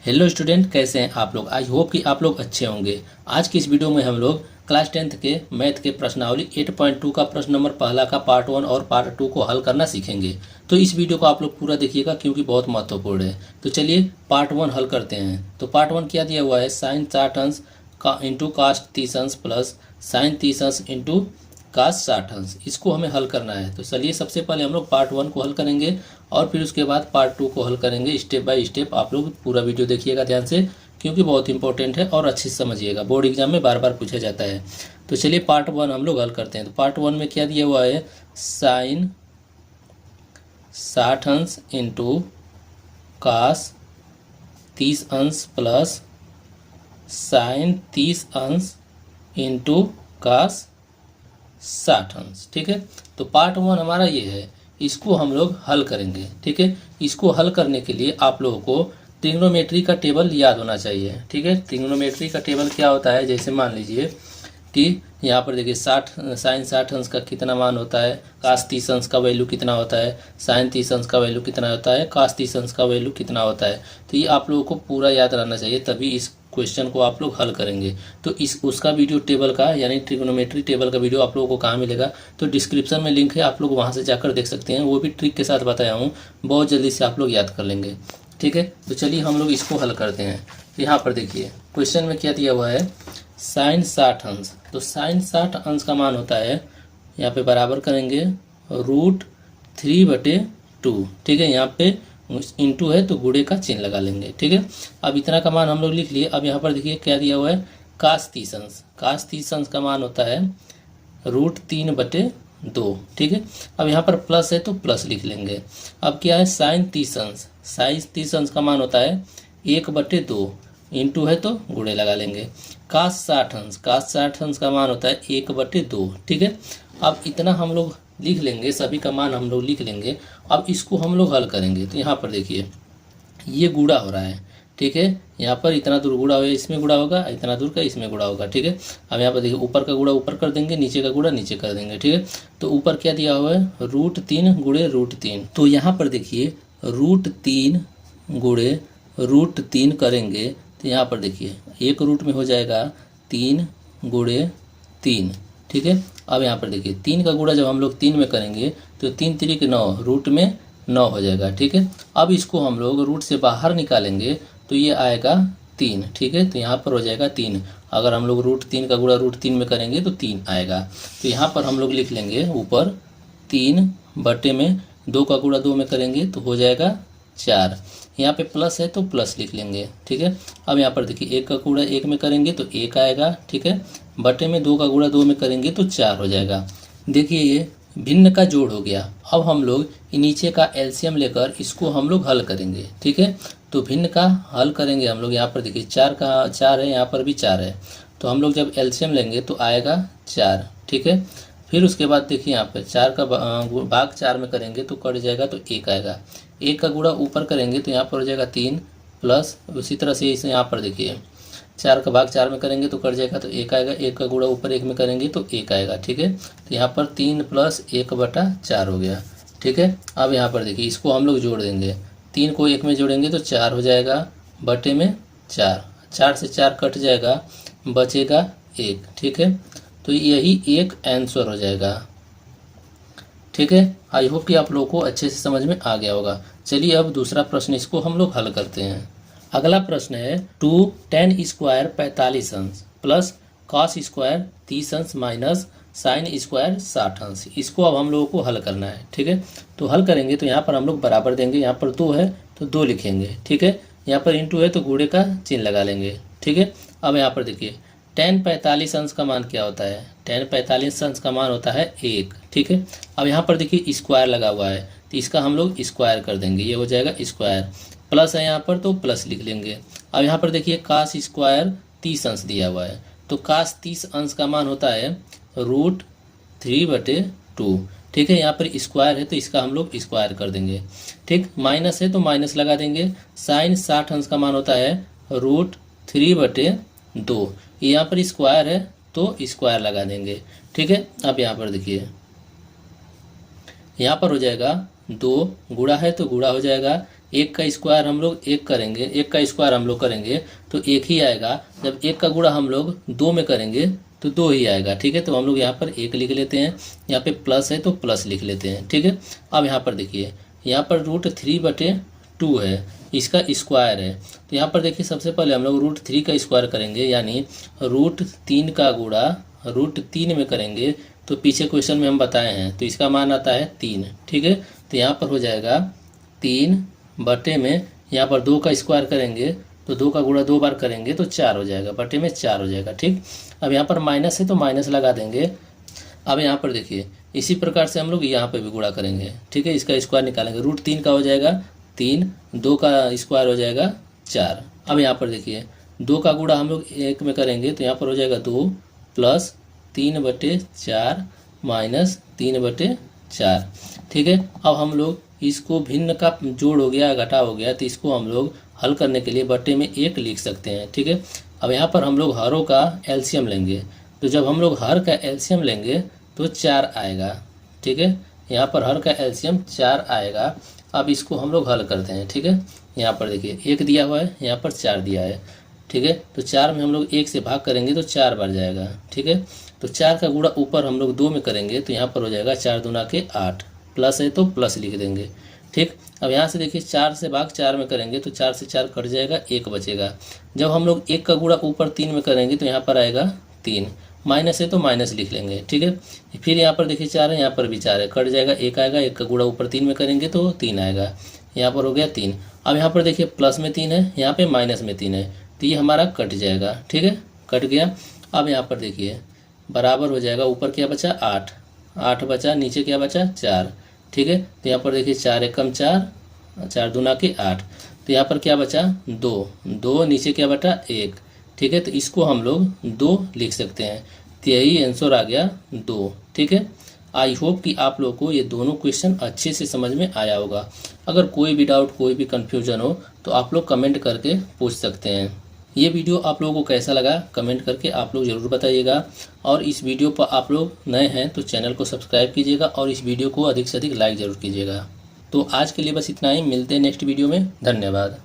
Hello student, कैसे हैं आप लोग। आई होप कि आप लोग अच्छे होंगे। आज की इस वीडियो में हम लोग क्लास 10th के मैथ के प्रश्नावली 8.2 का प्रश्न नंबर पहला का पार्ट 1 और पार्ट 2 को हल करना सीखेंगे। तो इस वीडियो को आप लोग पूरा देखिएगा क्योंकि बहुत महत्वपूर्ण है। तो चलिए पार्ट 1 हल करते हैं। तो पार्ट 1 क्या दिया हुआ है, साइन 60 अंश का इंटू कास्ट 30 अंश प्लस साइन 30 अंश इंटू काश 60 अंश। इसको हमें हल करना है। तो चलिए सबसे पहले हम लोग पार्ट 1 को हल करेंगे और फिर उसके बाद पार्ट 2 को हल करेंगे। स्टेप बाय स्टेप आप लोग पूरा वीडियो देखिएगा ध्यान से क्योंकि बहुत इंपॉर्टेंट है और अच्छे से समझिएगा, बोर्ड एग्जाम में बार बार पूछा जाता है। तो चलिए पार्ट 1 हम लोग हल करते हैं। तो पार्ट 1 में क्या दिया हुआ है, साइन 60 अंश इंटू काश 30 अंश प्लस साइन 30 अंश इंटू काश 60 अंश। ठीक है, तो पार्ट 1 हमारा ये है, इसको हम लोग हल करेंगे। ठीक है, इसको हल करने के लिए आप लोगों को ट्रिग्नोमेट्री का टेबल याद होना चाहिए। ठीक है, ट्रिग्नोमेट्री का टेबल क्या होता है, जैसे मान लीजिए कि यहाँ पर देखिए 60 साइन 60 अंश का कितना मान होता है, काश 30 अंश का वैल्यू कितना होता है, साइन 30 अंश का वैल्यू कितना होता है, काश 30 अंश का वैल्यू कितना होता है। तो ये आप लोगों को पूरा याद रहना चाहिए, तभी इस क्वेश्चन को आप लोग हल करेंगे। तो इस उसका वीडियो टेबल का यानी ट्रिग्नोमेट्री टेबल का वीडियो आप लोगों को कहाँ मिलेगा, तो डिस्क्रिप्शन में लिंक है, आप लोग वहाँ से जाकर देख सकते हैं। वो भी ट्रिक के साथ बताया हूँ, बहुत जल्दी से आप लोग याद कर लेंगे। ठीक है, तो चलिए हम लोग इसको हल करते हैं। यहाँ पर देखिए क्वेश्चन में क्या दिया हुआ है, साइन 60 अंश। तो साइन 60 अंश का मान होता है, यहाँ पे बराबर करेंगे √3/2। ठीक है, यहाँ पे इंटू है तो गुणे का चिन्ह लगा लेंगे। ठीक है, अब इतना का मान हम लोग लिख लिए। अब यहाँ पर देखिए क्या दिया हुआ है, काश 30 अंश। काश 30 अंश का मान होता है √3/2। ठीक है, अब यहाँ पर प्लस है तो प्लस लिख लेंगे। अब क्या है, साइन 30 अंश। साइन 30 अंश का मान होता है 1/2, इंटू है तो गुणे लगा लेंगे। काश 60 अंश, काश 60 अंश का मान होता है 1/2। ठीक है, अब इतना हम लोग लिख लेंगे, सभी का मान हम लोग लिख लेंगे। अब इसको हम लोग हल करेंगे। तो यहाँ पर देखिए ये गुणा हो रहा है। ठीक है, यहाँ पर इतना दूर गुणा होगा, इसमें गुणा होगा, इतना दूर का इसमें गुणा होगा। ठीक है, अब यहाँ पर देखिए ऊपर का गुणा ऊपर कर देंगे, नीचे का गुणा नीचे कर देंगे। ठीक है, तो ऊपर क्या दिया हुआ है, √3 गुणे √3। तो यहाँ पर देखिए √3 गुणे √3 करेंगे तो यहाँ पर देखिए एक रूट में हो जाएगा 3 गुणे 3। ठीक है, अब यहाँ पर देखिए 3 का गुणा जब हम लोग 3 में करेंगे तो 3 3 के 9, रूट में 9 हो जाएगा। ठीक है, अब इसको हम लोग रूट से बाहर निकालेंगे तो ये आएगा 3। ठीक है, तो यहाँ पर हो जाएगा 3। अगर हम लोग √3 का गुणा √3 में करेंगे तो 3 आएगा। तो यहाँ पर हम लोग लिख लेंगे ऊपर 3/2 का गुणा 2 में करेंगे तो हो जाएगा 4। यहाँ पे प्लस है तो प्लस लिख लेंगे। ठीक है, अब यहाँ पर देखिए 1 का गुणा 1 में करेंगे तो 1 आएगा। ठीक है, बटे में 2 का गुणा 2 में करेंगे तो 4 हो जाएगा। देखिए ये भिन्न का जोड़ हो गया। अब हम लोग नीचे का एलसीएम लेकर इसको हम लोग हल करेंगे। ठीक है, तो भिन्न का हल करेंगे हम लोग। यहाँ पर देखिए 4 का 4 है, यहाँ पर भी 4 है, तो हम लोग जब एलसीएम लेंगे तो आएगा 4। ठीक है, फिर उसके बाद देखिए यहाँ पर 4 का भाग 4 में करेंगे तो कट जाएगा तो 1 आएगा। 1 का गुणा ऊपर करेंगे तो यहाँ पर हो जाएगा 3 प्लस, उसी तरह से इसे यहाँ पर देखिए 4 का भाग 4 में करेंगे तो कट जाएगा तो 1 आएगा। 1 का गुणा ऊपर 1 में करेंगे तो 1 आएगा। ठीक है, तो यहाँ पर 3 + 1/4 हो गया। ठीक है, अब यहाँ पर देखिए इसको हम लोग जोड़ देंगे। 3 को 1 में जोड़ेंगे तो 4 हो जाएगा, बटे में 4, 4 से 4 कट जाएगा, बचेगा 1। ठीक है, तो यही एक आंसर हो जाएगा। ठीक है, आई होप कि आप लोगों को अच्छे से समझ में आ गया होगा। चलिए अब दूसरा प्रश्न इसको हम लोग हल करते हैं। अगला प्रश्न है 2tan² 45 अंश प्लस cos² 30 अंश माइनस sin² 60 अंश। इसको अब हम लोगों को हल करना है। ठीक है, तो हल करेंगे तो यहाँ पर हम लोग बराबर देंगे, यहाँ पर 2 है तो 2 लिखेंगे। ठीक है, यहाँ पर इंटू है तो गुणे का चिन्ह लगा लेंगे। ठीक है, अब यहाँ पर देखिए tan 45 अंश का मान क्या होता है, tan 45 अंश का मान होता है 1। ठीक है, अब यहाँ पर देखिए स्क्वायर लगा हुआ है तो इसका हम लोग स्क्वायर कर देंगे, ये हो जाएगा स्क्वायर। प्लस है यहाँ पर तो प्लस लिख लेंगे। अब यहाँ पर देखिए काश स्क्वायर 30 अंश दिया हुआ है, तो काश 30 अंश का मान होता है √3/2। ठीक है, यहाँ पर स्क्वायर है तो इसका हम लोग स्क्वायर कर देंगे। ठीक, माइनस है तो माइनस लगा देंगे। साइन 60 अंश का मान होता है √3/2, यहाँ पर स्क्वायर है तो स्क्वायर लगा देंगे। ठीक है, अब यहाँ पर देखिए यहाँ पर हो जाएगा 2 गुणा है तो गुणा हो जाएगा, एक का स्क्वायर हम लोग एक करेंगे, एक का स्क्वायर हम लोग करेंगे तो एक ही आएगा। जब एक का गुणा हम लोग दो में करेंगे तो दो ही आएगा, ठीक है। तो हम लोग यहाँ पर एक लिख लेते हैं, यहाँ पे प्लस है तो प्लस लिख लेते हैं, ठीक है। अब यहाँ पर देखिए, यहाँ पर √3/2 है, इसका स्क्वायर है। तो यहाँ पर देखिए सबसे पहले हम लोग √3 का स्क्वायर करेंगे, यानी √3 का गुणा √3 में करेंगे तो पीछे क्वेश्चन में हम बताए हैं, तो इसका मान आता है 3, ठीक है। तो यहाँ पर हो जाएगा 3 बटे में, यहाँ पर 2 का स्क्वायर करेंगे तो 2 का गुणा 2 बार करेंगे तो 4 हो जाएगा, बटे में 4 हो जाएगा, ठीक। अब यहाँ पर माइनस है तो माइनस लगा देंगे। अब यहाँ पर देखिए इसी प्रकार से हम लोग यहाँ पे भी गुणा करेंगे, ठीक है। इसका स्क्वायर निकालेंगे, √3 का हो जाएगा 3, 2 का स्क्वायर हो जाएगा 4। अब यहाँ पर देखिए 2 का गुणा हम लोग एक में करेंगे तो यहाँ पर हो जाएगा 2 प्लस 3/4 माइनस 3/4, ठीक है। अब हम लोग इसको भिन्न का जोड़ हो गया, घटा हो गया, तो इसको हम लोग हल करने के लिए बटे में 1 लिख सकते हैं, ठीक है। अब यहाँ पर हम लोग हरों का एलसीएम लेंगे, तो जब हम लोग हर का एलसीएम लेंगे तो 4 आएगा, ठीक है। यहाँ पर हर का एलसीएम 4 आएगा। अब इसको हम लोग हल करते हैं, ठीक है। यहाँ पर देखिए 1 दिया हुआ है, यहाँ पर 4 दिया है, ठीक है। तो 4 में हम लोग 1 से भाग करेंगे तो 4 बार जाएगा, ठीक है। तो 4 का गुणा ऊपर हम लोग 2 में करेंगे तो यहाँ पर हो जाएगा 4 दूना के 8, प्लस है तो प्लस लिख देंगे, ठीक। अब यहाँ से देखिए 4 से भाग 4 में करेंगे तो 4 से 4 कट जाएगा, 1 बचेगा। जब हम लोग 1 का गुणा ऊपर 3 में करेंगे तो यहाँ पर आएगा 3, माइनस है तो माइनस लिख लेंगे, ठीक है। फिर यहाँ पर देखिए 4 है, यहाँ पर भी 4 है, कट जाएगा, 1 आएगा, 1 का गुणा ऊपर 3 में करेंगे तो 3 आएगा, यहाँ पर हो गया 3। अब यहाँ पर देखिए प्लस में 3 है, यहाँ पे माइनस में 3 है, तो ये हमारा कट जाएगा, ठीक है, कट गया। अब यहाँ पर देखिए बराबर हो जाएगा, ऊपर क्या बचा 8, 8 बचा, नीचे क्या बचा 4, ठीक है। तो यहाँ पर देखिए 4 एकम 4, 4 दूना के 8, तो यहाँ पर क्या बचा 2, 2 नीचे क्या बचा 1, ठीक है। तो इसको हम लोग 2 लिख सकते हैं, तो यही आंसर आ गया 2, ठीक है। आई होप कि आप लोगों को ये दोनों क्वेश्चन अच्छे से समझ में आया होगा। अगर कोई भी डाउट, कोई भी कन्फ्यूजन हो तो आप लोग कमेंट करके पूछ सकते हैं। ये वीडियो आप लोगों को कैसा लगा कमेंट करके आप लोग ज़रूर बताइएगा, और इस वीडियो पर आप लोग नए हैं तो चैनल को सब्सक्राइब कीजिएगा और इस वीडियो को अधिक से अधिक लाइक ज़रूर कीजिएगा। तो आज के लिए बस इतना ही, मिलते हैं नेक्स्ट वीडियो में, धन्यवाद।